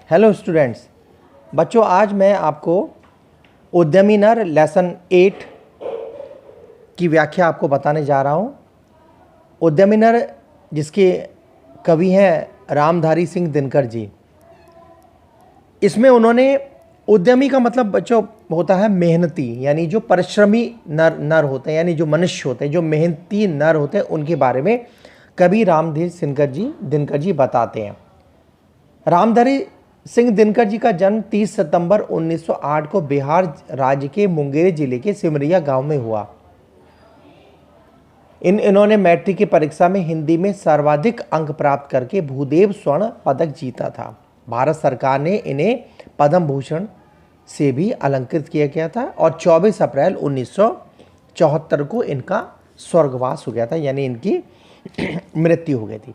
Hello students. बच्चों, आज मैं आपको उद्यमी नर लेसन 8 की व्याख्या आपको बताने जा रहा हूँ। उद्यमी नर जिसके कवि हैं रामधारी सिंह दिनकर जी। इसमें उन्होंने उद्यमी का मतलब बच्चों होता है मेहनती, यानी जो परिश्रमी नर होते हैं, यानी जो मनुष्य होते हैं, जो मेहनती नर होते हैं, उनके बारे में कवि रामधारी दिनकर जी बताते हैं। रामधारी सिंह दिनकर जी का जन्म 30 सितंबर 1908 को बिहार राज्य के मुंगेर जिले के सिमरिया गांव में हुआ। इन्होंने मैट्रिक की परीक्षा में हिंदी में सर्वाधिक अंक प्राप्त करके भूदेव स्वर्ण पदक जीता था। भारत सरकार ने इन्हें पद्म भूषण से भी अलंकृत किया गया था और 24 अप्रैल 1974 को इनका स्वर्गवास हो गया था, यानी इनकी मृत्यु हो गई थी।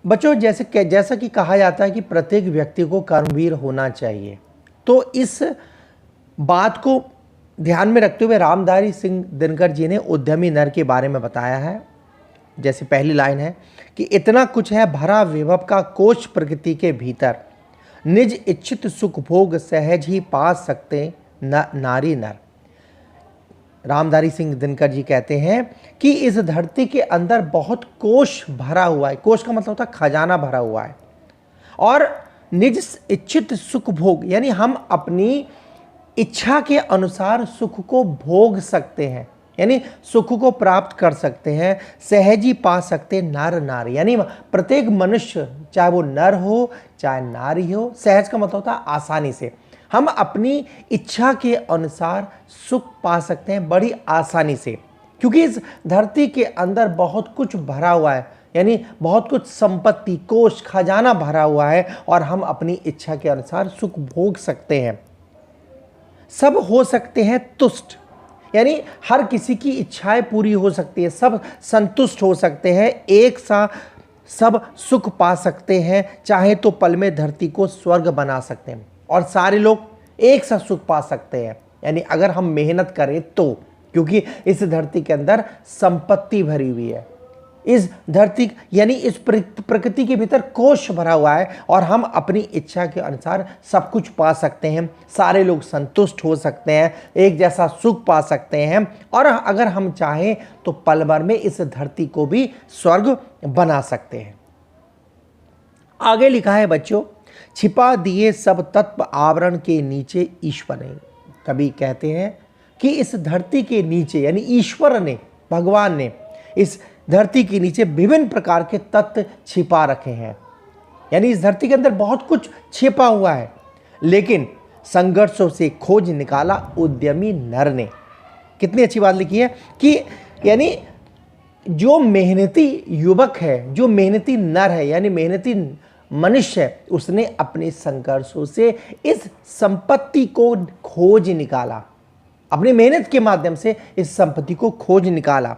बच्चों, जैसा कि कहा जाता है कि प्रत्येक व्यक्ति को कर्मवीर होना चाहिए, तो इस बात को ध्यान में रखते हुए रामधारी सिंह दिनकर जी ने उद्यमी नर के बारे में बताया है। जैसे पहली लाइन है कि इतना कुछ है भरा विभव का कोश प्रकृति के भीतर, निज इच्छित सुख भोग सहज ही पा सकते नारी नर। रामधारी सिंह दिनकर जी कहते हैं कि इस धरती के अंदर बहुत कोश भरा हुआ है। कोश का मतलब होता है खजाना भरा हुआ है, और निज इच्छित सुख भोग, यानी हम अपनी इच्छा के अनुसार सुख को भोग सकते हैं, यानी सुख को प्राप्त कर सकते हैं। सहज ही पा सकते नर नारी, यानी प्रत्येक मनुष्य चाहे वो नर हो चाहे नारी हो, सहज का मतलब होता है आसानी से, हम अपनी इच्छा के अनुसार सुख पा सकते हैं बड़ी आसानी से, क्योंकि इस धरती के अंदर बहुत कुछ भरा हुआ है, यानी बहुत कुछ संपत्ति, कोष, खजाना भरा हुआ है, और हम अपनी इच्छा के अनुसार सुख भोग सकते हैं। सब हो सकते हैं तुष्ट, यानी हर किसी की इच्छाएं पूरी हो सकती है, सब संतुष्ट हो सकते हैं, एक सा सब सुख पा सकते हैं, चाहे तो पल में धरती को स्वर्ग बना सकते हैं, और सारे लोग एक साथ सुख पा सकते हैं, यानी अगर हम मेहनत करें तो, क्योंकि इस धरती के अंदर संपत्ति भरी हुई है। इस धरती यानी इस प्रकृति के भीतर कोश भरा हुआ है, और हम अपनी इच्छा के अनुसार सब कुछ पा सकते हैं, सारे लोग संतुष्ट हो सकते हैं, एक जैसा सुख पा सकते हैं, और अगर हम चाहें तो पल भर में इस धरती को भी स्वर्ग बना सकते हैं। आगे लिखा है बच्चों, छिपा दिए सब तत्व आवरण के नीचे ईश्वर है। कवि कहते हैं कि इस धरती के नीचे, यानी ईश्वर ने, भगवान ने इस धरती के नीचे विभिन्न प्रकार के तत्व छिपा रखे हैं, यानी इस धरती के अंदर बहुत कुछ छिपा हुआ है, लेकिन संघर्षों से खोज निकाला उद्यमी नर ने। कितनी अच्छी बात लिखी है कि यानी जो मेहनती युवक है, जो मेहनती नर है, यानी मेहनती मनुष्य है, उसने अपने संघर्षों से इस संपत्ति को खोज निकाला, अपनी मेहनत के माध्यम से इस संपत्ति को खोज निकाला।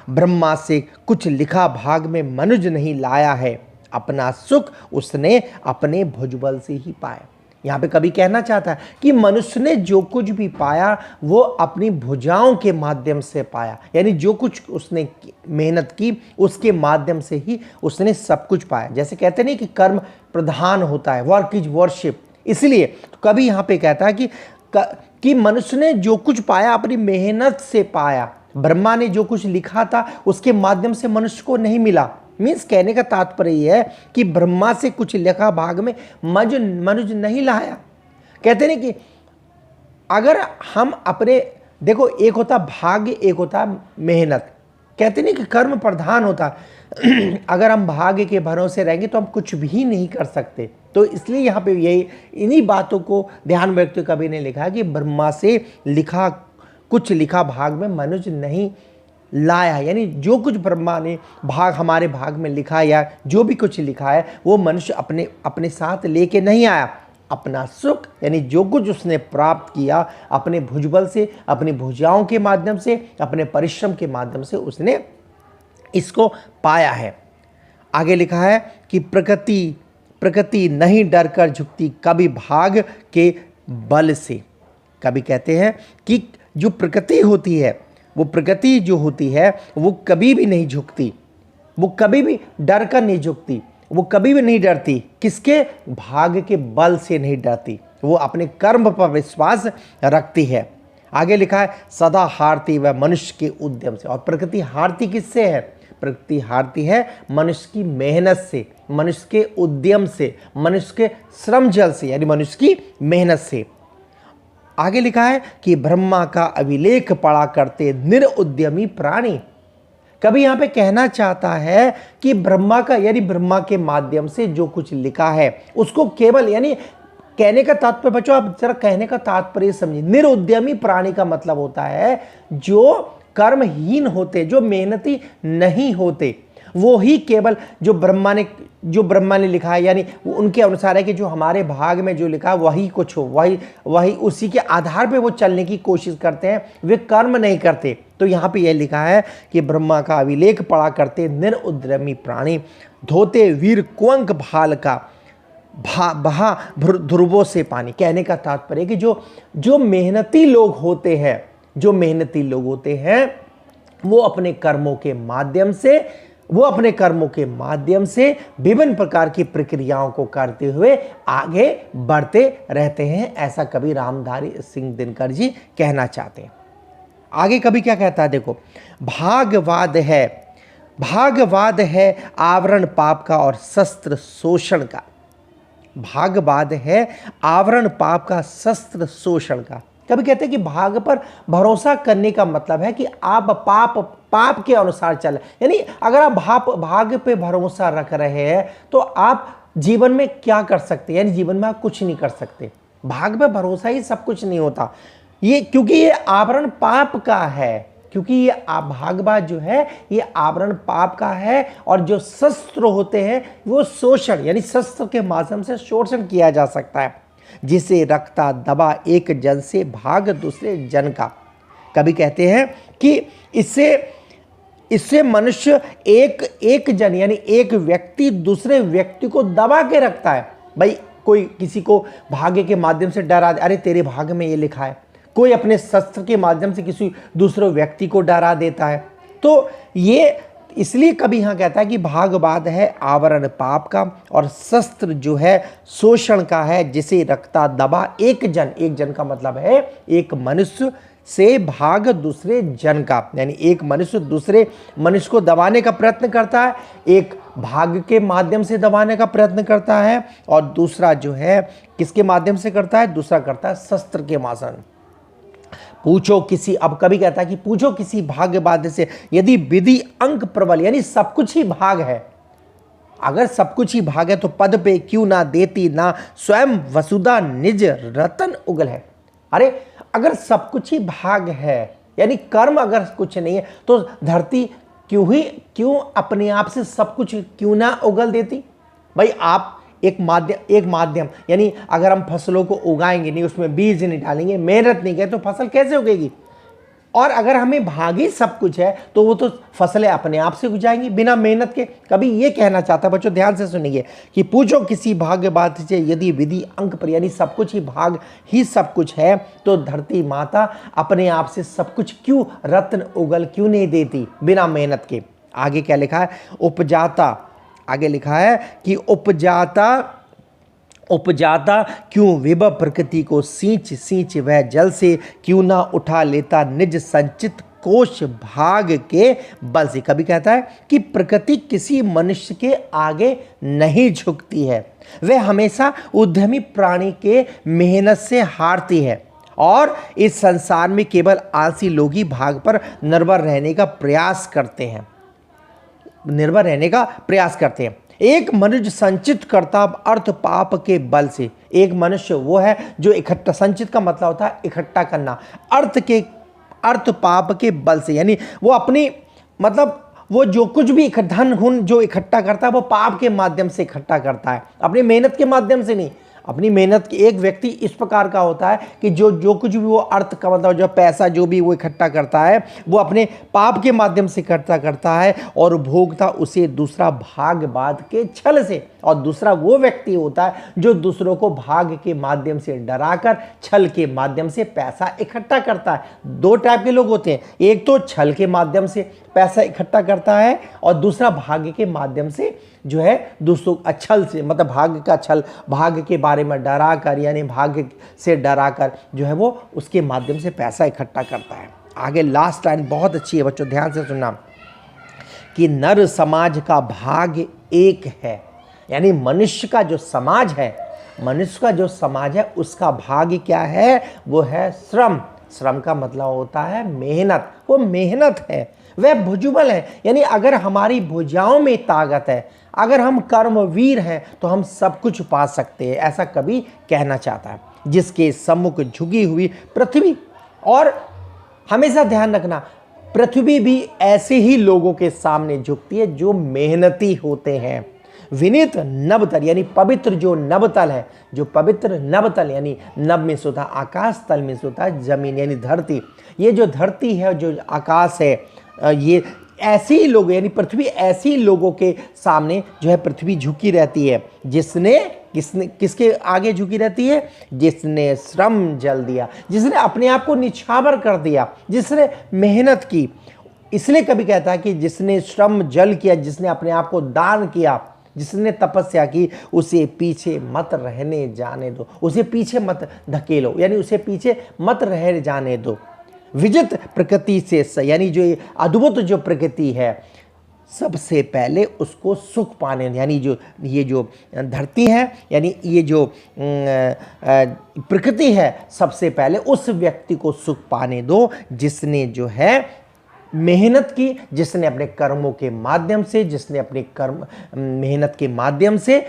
ब्रह्मा से कुछ लिखा भाग में मनुज नहीं लाया है, अपना सुख उसने अपने भुजबल से ही पाया। यहाँ पे कवि कहना चाहता है कि मनुष्य ने जो कुछ भी पाया वो अपनी भुजाओं के माध्यम से पाया, यानी जो कुछ उसने मेहनत की उसके माध्यम से ही उसने सब कुछ पाया। जैसे कहते नहीं कि कर्म प्रधान होता है, वर्क इज वर्शिप, इसलिए तो कवि यहाँ पे कहता है कि मनुष्य ने जो कुछ पाया अपनी मेहनत से पाया। ब्रह्मा ने जो कुछ लिखा था उसके माध्यम से मनुष्य को नहीं मिला। मीन्स कहने का तात्पर्य यह है कि ब्रह्मा से कुछ लिखा भाग में मनुज नहीं लाया। कहते नहीं कि अगर हम अपने, देखो एक होता भाग्य, एक होता मेहनत। कहते नहीं कि कर्म प्रधान होता, अगर हम भाग्य के भरोसे रहेंगे तो हम कुछ भी नहीं कर सकते। तो इसलिए यहाँ पे यही इन्हीं बातों को ध्यान में रखते हुए कवि ने लिखा कि ब्रह्मा से कुछ लिखा भाग में मनुज नहीं लाया, यानी जो कुछ ब्रह्मा ने भाग हमारे भाग में लिखा या जो भी कुछ लिखा है वो मनुष्य अपने साथ लेके नहीं आया। अपना सुख, यानी जो कुछ उसने प्राप्त किया अपने भुजबल से, अपनी भुजाओं के माध्यम से, अपने परिश्रम के माध्यम से उसने इसको पाया है। आगे लिखा है कि प्रकृति नहीं डर कर झुकती कभी भाग के बल से। कभी कहते हैं कि जो प्रकृति होती है, वो प्रकृति जो होती है वो कभी भी नहीं झुकती, वो कभी भी डर कर नहीं झुकती, वो कभी भी नहीं डरती। किसके? भाग्य के बल से नहीं डरती, वो अपने कर्म पर विश्वास रखती है। आगे लिखा है सदा हारती वह मनुष्य के उद्यम से। और प्रकृति हारती किससे है? प्रकृति हारती है मनुष्य की मेहनत से, मनुष्य के उद्यम से, मनुष्य के श्रम जल से, यानी मनुष्य की मेहनत से। आगे लिखा है कि ब्रह्मा का अभिलेख पढ़ा करते निरुद्यमी प्राणी। कभी यहाँ पे कहना चाहता है कि ब्रह्मा का, यानी ब्रह्मा के माध्यम से जो कुछ लिखा है उसको केवल, यानी कहने का तात्पर्य बच्चों आप जरा कहने का तात्पर्य समझिए। निरुद्यमी प्राणी का मतलब होता है जो कर्महीन होते, जो मेहनती नहीं होते, वो ही केवल जो ब्रह्मा ने लिखा है, यानी उनके अनुसार है कि जो हमारे भाग में जो लिखा है वही कुछ हो, वही उसी के आधार पे वो चलने की कोशिश करते हैं, वे कर्म नहीं करते। तो यहाँ पे यह लिखा है कि ब्रह्मा का अभिलेख पढ़ा करते निरुद्यमी प्राणी, धोते वीर कुंक भाल का बहा ध्रुवों से पानी। कहने का तात्पर्य कि जो मेहनती लोग होते हैं, जो मेहनती लोग होते हैं वो अपने कर्मों के माध्यम से विभिन्न प्रकार की प्रक्रियाओं को करते हुए आगे बढ़ते रहते हैं। ऐसा कवि रामधारी सिंह दिनकर जी कहना चाहते हैं। आगे कवि क्या कहता है, देखो, भागवाद है आवरण पाप का और शस्त्र शोषण का। भागवाद है आवरण पाप का, शस्त्र शोषण का। कभी कहते हैं कि भाग पर भरोसा करने का मतलब है कि आप पाप के अनुसार चल, यानी अगर आप भाग पे भरोसा रख रहे हैं तो आप जीवन में क्या कर सकते हैं, यानी जीवन में आप कुछ नहीं कर सकते। भाग पे भरोसा ही सब कुछ नहीं होता, ये क्योंकि ये आवरण पाप का है, क्योंकि ये भागवाद जो है ये आवरण पाप का है। और जो शस्त्र होते हैं वो शोषण, यानी शस्त्र के माध्यम से शोषण किया जा सकता है। जिसे रखता दबा एक जन से भाग दूसरे जन का। कभी कहते हैं कि इससे मनुष्य एक जन, यानी एक व्यक्ति दूसरे व्यक्ति को दबा के रखता है। भाई कोई किसी को भाग्य के माध्यम से डरा दे, अरे तेरे भाग्य में ये लिखा है। कोई अपने शस्त्र के माध्यम से किसी दूसरे व्यक्ति को डरा देता है। तो ये इसलिए कभी यहाँ कहता है कि भागवाद है आवरण पाप का और शस्त्र जो है शोषण का है। जिसे रखता दबा एक जन का मतलब है एक मनुष्य से भाग दूसरे जन का, यानी एक मनुष्य दूसरे मनुष्य को दबाने का प्रयत्न करता है, एक भाग के माध्यम से दबाने का प्रयत्न करता है, और दूसरा जो है किसके माध्यम से करता है, दूसरा करता है शस्त्र के माध्यम। पूछो किसी, अब कभी कहता है कि पूछो किसी भाग्यवाद से यदि विधि अंक प्रबल, यानी सब कुछ ही भाग है। अगर सब कुछ ही भाग है तो पद पे क्यों ना देती ना स्वयं वसुधा निज रतन उगल है। अरे अगर सब कुछ ही भाग है, यानी कर्म अगर कुछ नहीं है तो धरती क्यों अपने आप से सब कुछ क्यों ना उगल देती। भाई आप एक माध्यम, यानी अगर हम फसलों को उगाएंगे नहीं, उसमें बीज नहीं डालेंगे, मेहनत नहीं करें तो फसल कैसे उगेगी। और अगर हमें भागी सब कुछ है तो वो तो फसलें अपने आप से उग जाएंगी बिना मेहनत के। कभी ये कहना चाहता है, बच्चों ध्यान से सुनिए, कि पूछो किसी भाग्यवाद से यदि विधि अंक पर, यानी सब कुछ ही भाग ही सब कुछ है, तो धरती माता अपने आप से सब कुछ क्यों रत्न उगल क्यों नहीं देती बिना मेहनत के। आगे क्या लिखा है, उपजाता, आगे लिखा है कि उपजाता क्यों विभव प्रकृति को सींच वह जल से क्यों ना उठा लेता निज संचित कोश भाग के बल से। कभी कहता है कि प्रकृति किसी मनुष्य के आगे नहीं झुकती है, वह हमेशा उद्यमी प्राणी के मेहनत से हारती है, और इस संसार में केवल आलसी लोग ही भाग पर निर्भर रहने का प्रयास करते हैं। एक मनुष्य संचित करता अर्थ पाप के बल से। एक मनुष्य वो है जो इकट्ठा, संचित का मतलब होता है इकट्ठा करना, अर्थ पाप के बल से, यानी वो अपनी मतलब वो जो कुछ भी धन जो इकट्ठा करता है वो पाप के माध्यम से इकट्ठा करता है, अपनी मेहनत के माध्यम से नहीं। अपनी मेहनत की एक व्यक्ति इस प्रकार का होता है कि जो कुछ भी वो अर्थ का मतलब जो पैसा जो भी वो इकट्ठा करता है वो अपने पाप के माध्यम से इकट्ठा करता है और भोगता उसे दूसरा भागवाद के छल से। और दूसरा वो व्यक्ति होता है जो दूसरों को भाग के माध्यम से डराकर छल के माध्यम से पैसा इकट्ठा करता है। दो टाइप के लोग होते हैं, एक तो छल के माध्यम से पैसा इकट्ठा करता है, और दूसरा भाग्य के माध्यम से जो है दूसरों छल से, मतलब भाग्य का छल, भाग्य के बारे में डरा कर, यानी भाग्य से डरा कर जो है वो उसके माध्यम से पैसा इकट्ठा करता है। आगे लास्ट लाइन बहुत अच्छी है बच्चों, ध्यान से सुनना, कि नर समाज का भाग्य एक है, यानी मनुष्य का जो समाज है, मनुष्य का जो समाज है उसका भाग्य क्या है, वो है श्रम। श्रम का मतलब होता है मेहनत, वो मेहनत है, वह भुजबल है, यानी अगर हमारी भुजाओं में ताकत है, अगर हम कर्मवीर हैं तो हम सब कुछ पा सकते हैं, ऐसा कवि कहना चाहता है। जिसके सम्मुख झुकी हुई पृथ्वी, और हमेशा ध्यान रखना पृथ्वी भी ऐसे ही लोगों के सामने झुकती है जो मेहनती होते हैं। विनीत नवतल, यानी पवित्र जो नवतल है, जो पवित्र नवतल, यानी नभ में से होता है आकाश, तल में से होता है जमीन, यानी धरती। ये जो धरती है, जो आकाश है, ये ऐसे ही लोग, यानी पृथ्वी ऐसे ही लोगों के सामने जो है पृथ्वी झुकी रहती है, जिसने किसके आगे झुकी रहती है, जिसने श्रम जल दिया, जिसने अपने आप को निछावर कर दिया, जिसने मेहनत की। इसलिए कभी कहता है कि जिसने श्रम जल किया, जिसने अपने आप को दान किया, जिसने तपस्या की, उसे पीछे मत रहने जाने दो, उसे पीछे मत धकेलो, यानी उसे पीछे मत रह जाने दो। विजित प्रकृति से, यानी जो अद्भुत जो प्रकृति है, सबसे पहले उसको सुख पाने, यानी जो ये जो धरती है, यानी ये जो प्रकृति है, सबसे पहले उस व्यक्ति को सुख पाने दो जिसने जो है मेहनत की, जिसने अपने कर्मों के माध्यम से, जिसने अपने कर्म मेहनत के माध्यम से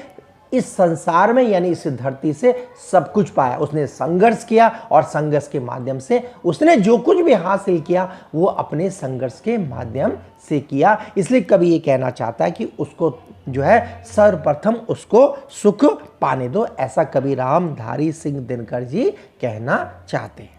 इस संसार में, यानी इस धरती से सब कुछ पाया। उसने संघर्ष किया, और संघर्ष के माध्यम से उसने जो कुछ भी हासिल किया वो अपने संघर्ष के माध्यम से किया। इसलिए कवि ये कहना चाहता है कि उसको जो है सर्वप्रथम उसको सुख पाने दो, ऐसा कवि रामधारी सिंह दिनकर जी कहना चाहते हैं।